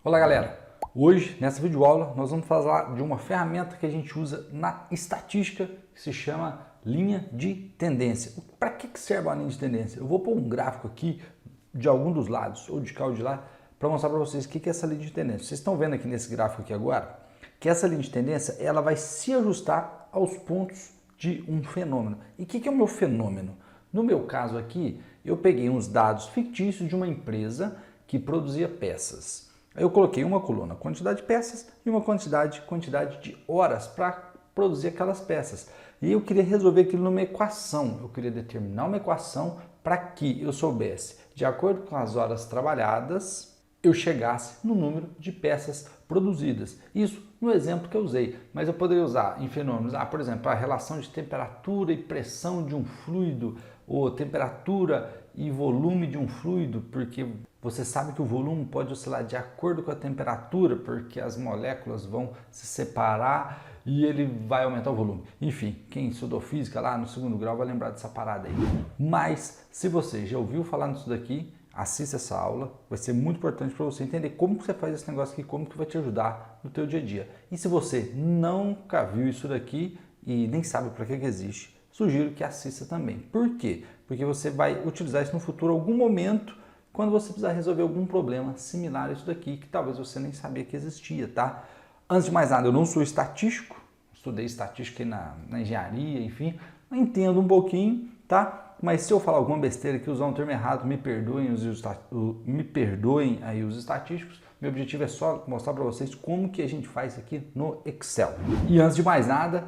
Olá galera, hoje nessa videoaula nós vamos falar de uma ferramenta que a gente usa na estatística que se chama linha de tendência. Para que serve a linha de tendência? Eu vou pôr um gráfico aqui de algum dos lados, ou de cá ou de lá, para mostrar para vocês o que é essa linha de tendência. Vocês estão vendo aqui nesse gráfico aqui agora que essa linha de tendência ela vai se ajustar aos pontos de um fenômeno. E o que é o meu fenômeno? No meu caso aqui, eu peguei uns dados fictícios de uma empresa que produzia peças. Aí eu coloquei uma coluna, quantidade de peças, e uma quantidade de horas para produzir aquelas peças. E eu queria resolver aquilo numa equação. Eu queria determinar uma equação para que eu soubesse, de acordo com as horas trabalhadas, eu chegasse no número de peças produzidas. Isso no exemplo que eu usei, mas eu poderia usar em fenômenos, por exemplo, a relação de temperatura e pressão de um fluido, ou temperatura e volume de um fluido, porque você sabe que o volume pode oscilar de acordo com a temperatura, porque as moléculas vão se separar e ele vai aumentar o volume. Enfim, quem estudou física lá no segundo grau vai lembrar dessa parada aí. Mas se você já ouviu falar nisso daqui, assista essa aula, vai ser muito importante para você entender como que você faz esse negócio aqui, como que vai te ajudar no teu dia a dia. E se você nunca viu isso daqui e nem sabe para que existe, sugiro que assista também. Por quê? Porque você vai utilizar isso no futuro, algum momento, quando você precisar resolver algum problema similar a isso daqui, que talvez você nem sabia que existia, tá? Antes de mais nada, eu não sou estatístico, estudei estatística na engenharia, enfim, entendo um pouquinho, tá? Mas se eu falar alguma besteira aqui, usar um termo errado, me perdoem aí os estatísticos. Meu objetivo é só mostrar para vocês como que a gente faz aqui no Excel. E antes de mais nada,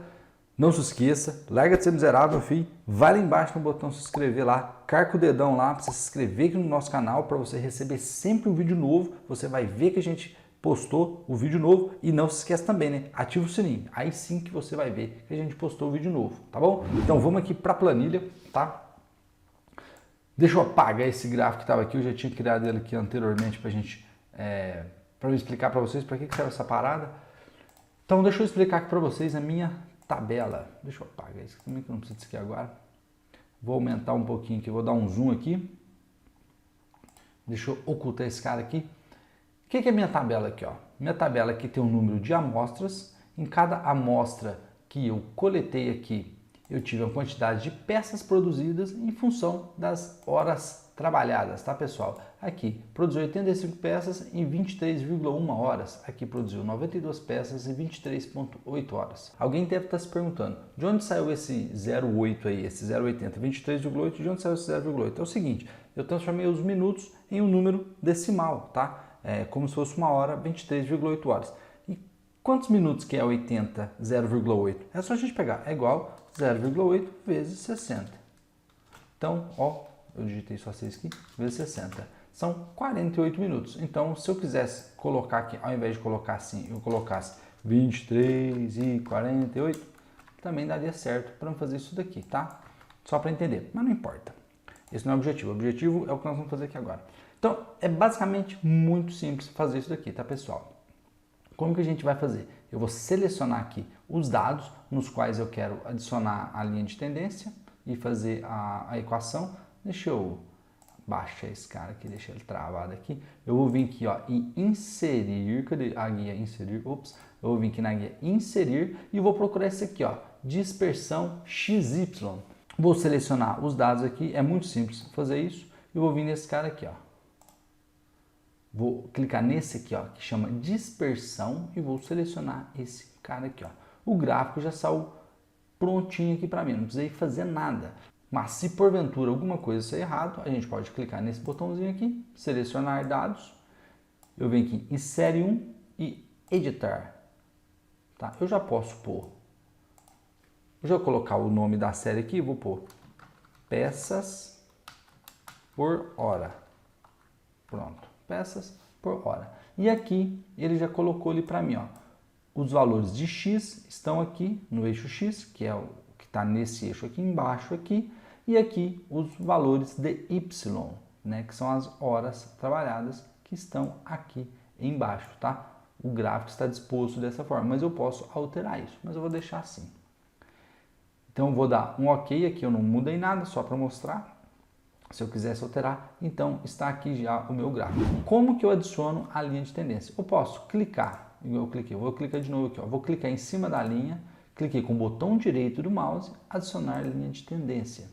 não se esqueça, larga de ser miserável, filho. Vai lá embaixo no botão se inscrever lá, carca o dedão lá para você se inscrever aqui no nosso canal para você receber sempre um vídeo novo. Você vai ver que a gente postou o vídeo novo e não se esqueça também, né? Ativa o sininho, aí sim que você vai ver que a gente postou o vídeo novo, tá bom? Então vamos aqui para a planilha, tá? Deixa eu apagar esse gráfico que estava aqui, eu já tinha criado ele aqui anteriormente para gente, para eu explicar para vocês para que serve essa parada. Então deixa eu explicar aqui para vocês a minha tabela. Deixa eu apagar isso também que eu não preciso disso aqui agora. Vou aumentar um pouquinho aqui, vou dar um zoom aqui. Deixa eu ocultar esse cara aqui. O que é a minha tabela aqui? Ó? Minha tabela aqui tem um número de amostras. Em cada amostra que eu coletei aqui, eu tive uma quantidade de peças produzidas em função das horas trabalhadas, tá pessoal? Aqui, produziu 85 peças em 23,1 horas. Aqui produziu 92 peças em 23,8 horas. Alguém deve estar se perguntando, de onde saiu esse 0,8 aí, esse 0,80? 23,8, de onde saiu esse 0,8? É o seguinte, eu transformei os minutos em um número decimal, tá? É como se fosse uma hora, 23,8 horas. E quantos minutos que é 80, 0,8? É só a gente pegar, é igual 0,8 vezes 60. Então, ó, eu digitei só 6 aqui, vezes 60. São 48 minutos. Então, se eu quisesse colocar aqui, ao invés de colocar assim, eu colocasse 23 e 48, também daria certo para fazer isso daqui, tá? Só para entender, mas não importa. Esse não é o objetivo. O objetivo é o que nós vamos fazer aqui agora. Então, é basicamente muito simples fazer isso daqui, tá, pessoal? Como que a gente vai fazer? Eu vou selecionar aqui os dados nos quais eu quero adicionar a linha de tendência e fazer a equação. Deixa eu baixar esse cara aqui, deixar ele travado aqui. Eu vou vir aqui ó, em inserir, cadê a guia inserir? Ops, eu vou vir aqui na guia inserir e vou procurar esse aqui, ó, dispersão XY. Vou selecionar os dados aqui, é muito simples fazer isso. Eu vou vir nesse cara aqui, ó. Vou clicar nesse aqui, ó, que chama dispersão e vou selecionar esse cara aqui, ó. O gráfico já saiu prontinho aqui para mim, não precisei fazer nada. Mas se porventura alguma coisa sair errado, a gente pode clicar nesse botãozinho aqui, selecionar dados. Eu venho aqui em série 1 e editar. Tá? Eu já posso pôr. Eu já colocar o nome da série aqui, vou pôr peças por hora. Pronto. Peças por hora. E aqui ele já colocou ali para mim, ó, os valores de X estão aqui no eixo X, que é o que está nesse eixo aqui embaixo aqui, e aqui os valores de Y, né, que são as horas trabalhadas que estão aqui embaixo, tá? O gráfico está disposto dessa forma, mas eu posso alterar isso, mas eu vou deixar assim. Então eu vou dar um OK aqui, eu não mudei nada, só para mostrar. Se eu quisesse alterar, então está aqui já o meu gráfico. Como que eu adiciono a linha de tendência? Eu posso clicar, vou clicar de novo aqui, ó. Vou clicar em cima da linha, cliquei com o botão direito do mouse, adicionar linha de tendência.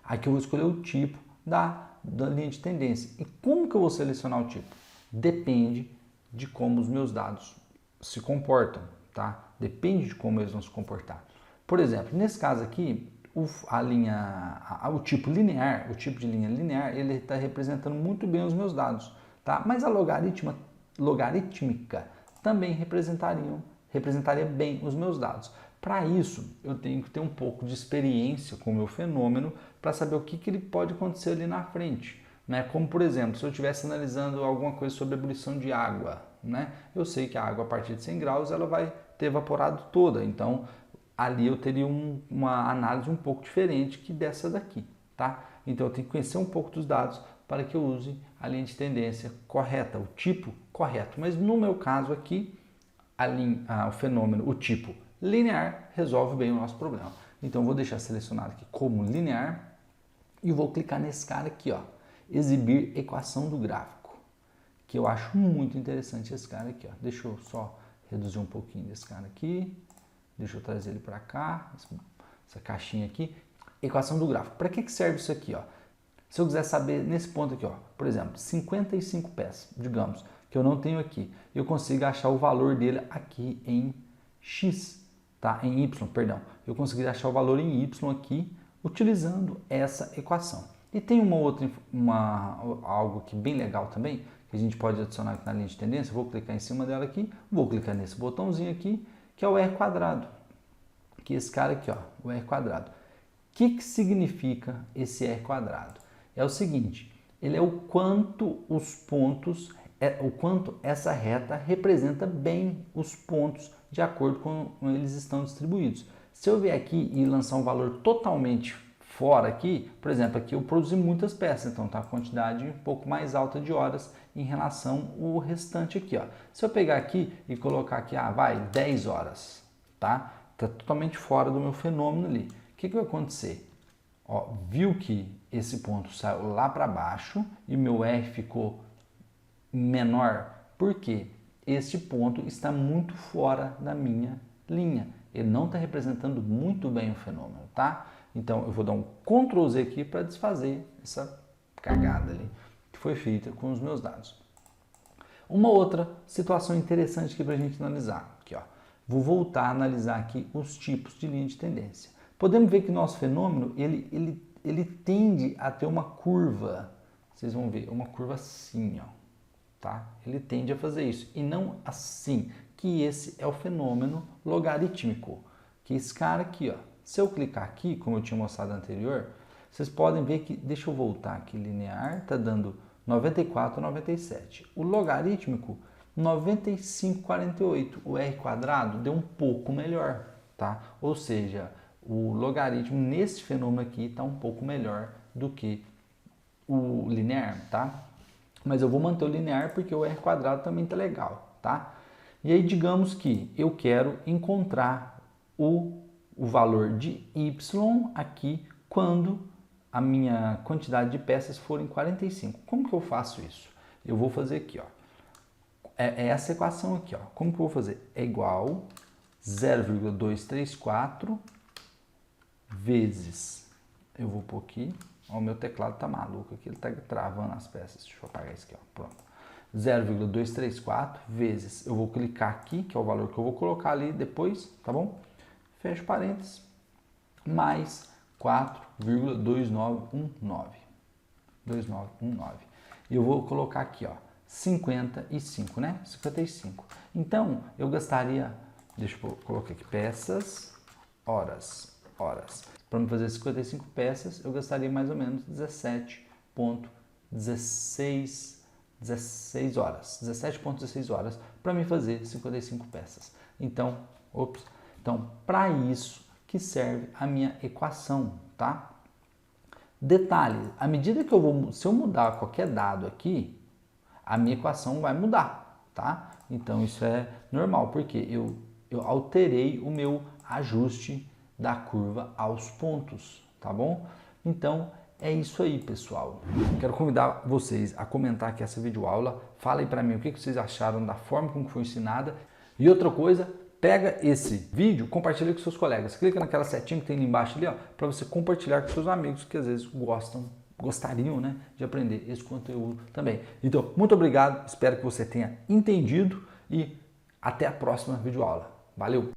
Aqui eu vou escolher o tipo da linha de tendência. E como que eu vou selecionar o tipo? Depende de como os meus dados se comportam, tá? Depende de como eles vão se comportar. Por exemplo, nesse caso aqui, o tipo linear, o tipo de linha linear, ele está representando muito bem os meus dados, tá? Mas a logarítmica também representaria bem os meus dados. Para isso, eu tenho que ter um pouco de experiência com o meu fenômeno para saber o que ele pode acontecer ali na frente. Né? Como, por exemplo, se eu estivesse analisando alguma coisa sobre a ebulição de água, né? Eu sei que a água a partir de 100 graus ela vai ter evaporado toda, então ali eu teria uma análise um pouco diferente que dessa daqui, tá? Então eu tenho que conhecer um pouco dos dados para que eu use a linha de tendência correta, o tipo correto. Mas no meu caso aqui, o fenômeno, o tipo linear, resolve bem o nosso problema. Então eu vou deixar selecionado aqui como linear e vou clicar nesse cara aqui, ó, exibir equação do gráfico, que eu acho muito interessante esse cara aqui, ó. Deixa eu só reduzir um pouquinho desse cara aqui. Deixa eu trazer ele para cá, essa caixinha aqui. Equação do gráfico. Para que serve isso aqui? Ó? Se eu quiser saber nesse ponto aqui, ó, por exemplo, 55 peças, digamos, que eu não tenho aqui, eu consigo achar o valor dele aqui em X, tá? Em Y, perdão. Eu consegui achar o valor em Y aqui utilizando essa equação. E tem algo aqui bem legal também, que a gente pode adicionar aqui na linha de tendência. Vou clicar em cima dela aqui, vou clicar nesse botãozinho aqui, que é o R quadrado, que é esse cara aqui, ó, o R quadrado. O que significa esse R quadrado? É o seguinte, ele é o quanto os pontos, o quanto essa reta representa bem os pontos de acordo com como eles estão distribuídos. Se eu vier aqui e lançar um valor totalmente fora aqui, por exemplo, aqui eu produzi muitas peças, então tá a quantidade um pouco mais alta de horas em relação ao restante aqui, ó. Se eu pegar aqui e colocar aqui, vai 10 horas, tá? Tá totalmente fora do meu fenômeno ali. O que vai acontecer? Ó, viu que esse ponto saiu lá para baixo e meu R ficou menor? Por quê? Este ponto está muito fora da minha linha. Ele não está representando muito bem o fenômeno, tá? Então eu vou dar um Ctrl Z aqui para desfazer essa cagada ali que foi feita com os meus dados. Uma outra situação interessante aqui para a gente analisar. Aqui, ó. Vou voltar a analisar aqui os tipos de linha de tendência. Podemos ver que o nosso fenômeno ele tende a ter uma curva. Vocês vão ver, uma curva assim, ó. Tá? Ele tende a fazer isso e não assim, que esse é o fenômeno logarítmico, que esse cara aqui, ó. Se eu clicar aqui, como eu tinha mostrado anterior, vocês podem ver que, deixa eu voltar aqui, linear, tá dando 94,97. O logarítmico, 95,48. O R quadrado deu um pouco melhor, tá? Ou seja, o logaritmo nesse fenômeno aqui está um pouco melhor do que o linear, tá? Mas eu vou manter o linear porque o R quadrado também tá legal, tá? E aí digamos que eu quero encontrar o valor de Y aqui quando a minha quantidade de peças forem 45. Como que eu faço isso? Eu vou fazer aqui, ó. É essa equação aqui, ó. Como que eu vou fazer? É igual 0,234 vezes, eu vou pôr aqui, ó, o meu teclado tá maluco aqui, ele tá travando as peças. Deixa eu apagar isso aqui, ó. Pronto. 0,234 vezes, eu vou clicar aqui, que é o valor que eu vou colocar ali depois, tá bom? Fecho parênteses, mais 4,2919. 2919. E eu vou colocar aqui, ó, 55, né? 55. Então, eu gastaria, deixa eu colocar aqui, peças, horas. Para me fazer 55 peças, eu gastaria mais ou menos 17,16 horas. 17,16 horas para me fazer 55 peças. Então, para isso que serve a minha equação, tá? Detalhe, à medida que se eu mudar qualquer dado aqui, a minha equação vai mudar, tá? Então isso é normal, porque eu alterei o meu ajuste da curva aos pontos, tá bom? Então É isso aí, pessoal. Quero convidar vocês a comentar aqui essa videoaula. Falem para mim o que vocês acharam da forma como foi ensinada. E outra coisa, pega esse vídeo, compartilha com seus colegas. Clica naquela setinha que tem ali embaixo ali, ó, para você compartilhar com seus amigos que às vezes gostariam, né, de aprender esse conteúdo também. Então, muito obrigado. Espero que você tenha entendido e até a próxima videoaula. Valeu!